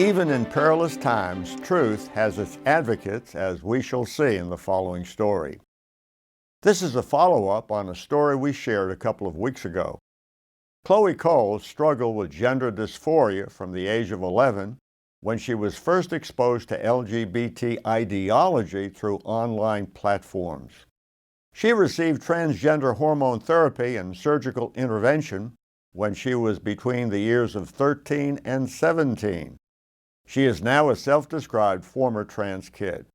Even in perilous times, truth has its advocates, as we shall see in the following story. This is a follow-up on a story we shared a couple of weeks ago. Chloe Cole struggled with gender dysphoria from the age of 11 when she was first exposed to LGBT ideology through online platforms. She received transgender hormone therapy and surgical intervention when she was between the years of 13 and 17. She is now a self-described former trans kid.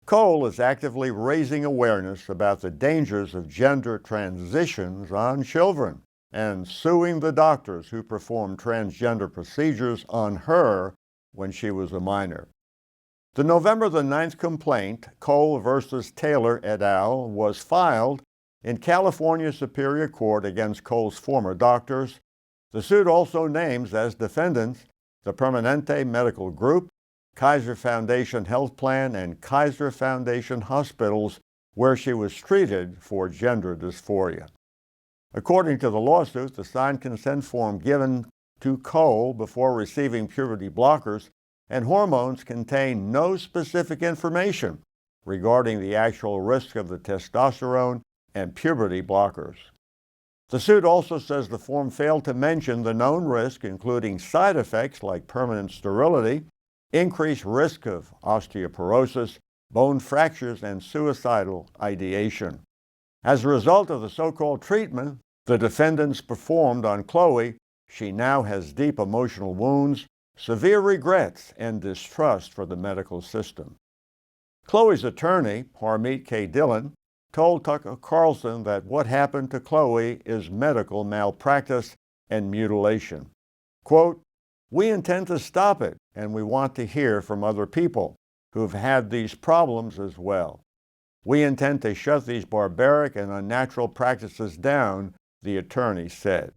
Cole is actively raising awareness about the dangers of gender transitions on children and suing the doctors who performed transgender procedures on her when she was a minor. The November 9th complaint, Cole versus Taylor et al., was filed in California Superior Court against Cole's former doctors. The suit also names as defendants the Permanente Medical Group, Kaiser Foundation Health Plan, and Kaiser Foundation Hospitals, where she was treated for gender dysphoria. According to the lawsuit, the signed consent form given to Cole before receiving puberty blockers and hormones contained no specific information regarding the actual risk of the testosterone and puberty blockers. The suit also says the form failed to mention the known risk, including side effects like permanent sterility, increased risk of osteoporosis, bone fractures, and suicidal ideation. As a result of the so-called treatment the defendants performed on Chloe, she now has deep emotional wounds, severe regrets, and distrust for the medical system. Chloe's attorney, Harmeet K. Dillon, told Tucker Carlson that what happened to Chloe is medical malpractice and mutilation. Quote, "We intend to stop it, and we want to hear from other people who've had these problems as well. We intend to shut these barbaric and unnatural practices down," the attorney said.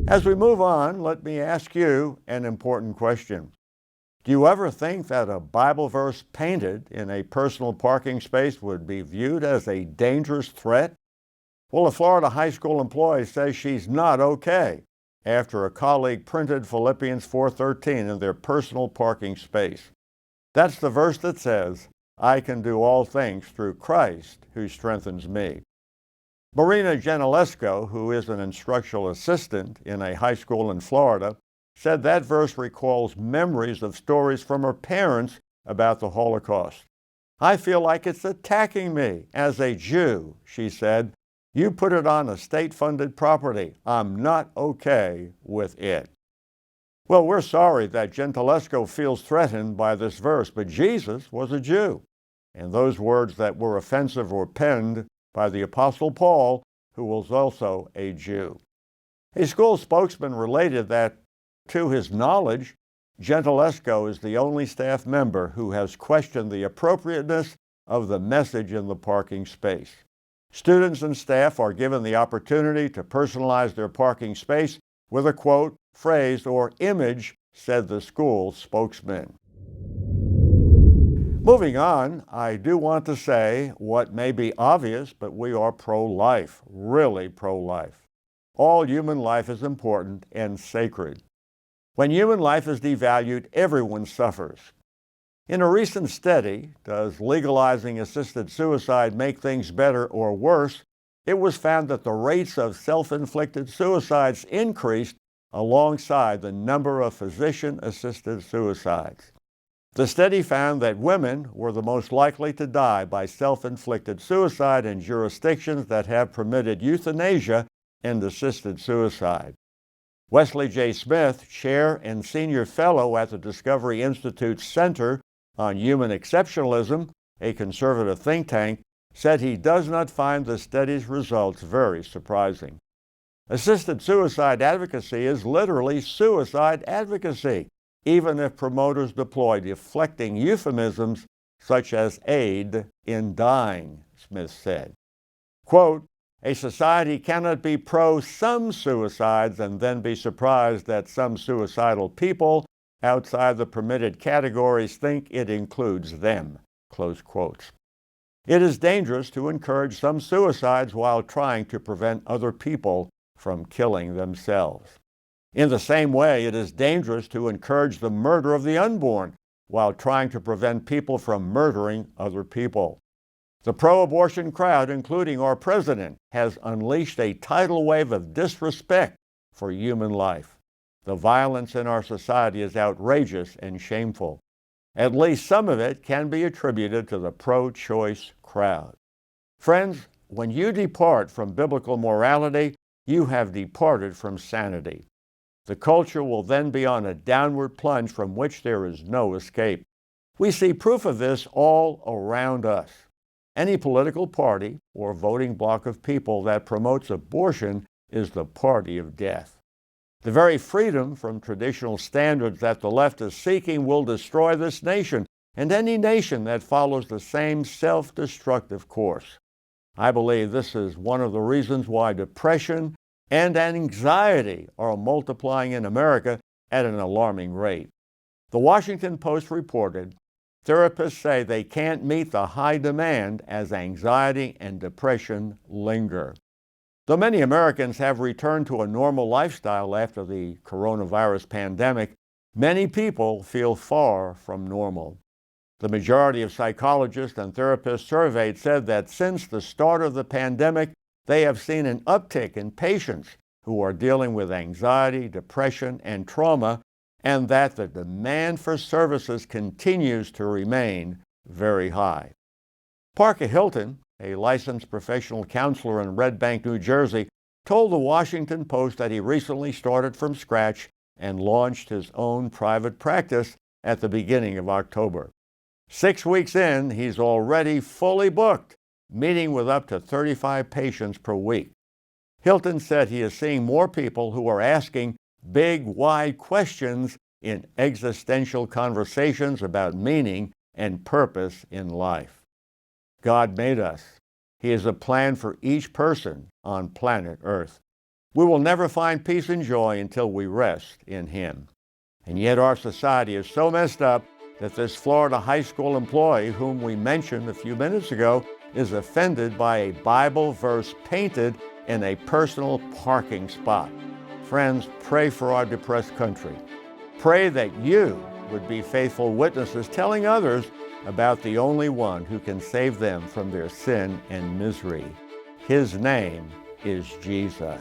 As we move on, let me ask you an important question. Do you ever think that a Bible verse painted in a personal parking space would be viewed as a dangerous threat? Well, a Florida high school employee says she's not okay after a colleague printed Philippians 4:13 in their personal parking space. That's the verse that says, "I can do all things through Christ who strengthens me." Marina Gentilesco, who is an instructional assistant in a high school in Florida, said that verse recalls memories of stories from her parents about the Holocaust. "I feel like it's attacking me as a Jew," she said. "You put it on a state-funded property. I'm not okay with it." Well, we're sorry that Gentilesco feels threatened by this verse, but Jesus was a Jew, and those words that were offensive were penned by the Apostle Paul, who was also a Jew. A school spokesman related that, to his knowledge, Gentilesco is the only staff member who has questioned the appropriateness of the message in the parking space. Students and staff are given the opportunity to personalize their parking space with a quote, phrase, or image, said the school spokesman. Moving on, I do want to say what may be obvious, but we are pro-life, really pro-life. All human life is important and sacred. When human life is devalued, everyone suffers. In a recent study, does legalizing assisted suicide make things better or worse? It was found that the rates of self-inflicted suicides increased alongside the number of physician-assisted suicides. The study found that women were the most likely to die by self-inflicted suicide in jurisdictions that have permitted euthanasia and assisted suicide. Wesley J. Smith, Chair and Senior Fellow at the Discovery Institute's Center on Human Exceptionalism, a conservative think tank, said he does not find the study's results very surprising. Assisted suicide advocacy is literally suicide advocacy, even if promoters deploy deflecting euphemisms such as aid in dying, Smith said. Quote, "A society cannot be pro some suicides and then be surprised that some suicidal people outside the permitted categories think it includes them." Close quotes. It is dangerous to encourage some suicides while trying to prevent other people from killing themselves. In the same way, it is dangerous to encourage the murder of the unborn while trying to prevent people from murdering other people. The pro-abortion crowd, including our president, has unleashed a tidal wave of disrespect for human life. The violence in our society is outrageous and shameful. At least some of it can be attributed to the pro-choice crowd. Friends, when you depart from biblical morality, you have departed from sanity. The culture will then be on a downward plunge from which there is no escape. We see proof of this all around us. Any political party or voting bloc of people that promotes abortion is the party of death. The very freedom from traditional standards that the left is seeking will destroy this nation and any nation that follows the same self-destructive course. I believe this is one of the reasons why depression and anxiety are multiplying in America at an alarming rate. The Washington Post reported, therapists say they can't meet the high demand as anxiety and depression linger. Though many Americans have returned to a normal lifestyle after the coronavirus pandemic, many people feel far from normal. The majority of psychologists and therapists surveyed said that since the start of the pandemic, they have seen an uptick in patients who are dealing with anxiety, depression, and trauma, and that the demand for services continues to remain very high. Parker Hilton, a licensed professional counselor in Red Bank, New Jersey, told the Washington Post that he recently started from scratch and launched his own private practice at the beginning of October. 6 weeks in, he's already fully booked, meeting with up to 35 patients per week. Hilton said he is seeing more people who are asking big, wide questions in existential conversations about meaning and purpose in life. God made us. He has a plan for each person on planet Earth. We will never find peace and joy until we rest in Him. And yet our society is so messed up that this Florida high school employee, whom we mentioned a few minutes ago, is offended by a Bible verse painted in a personal parking spot. Friends, pray for our depressed country. Pray that you would be faithful witnesses telling others about the only one who can save them from their sin and misery. His name is Jesus.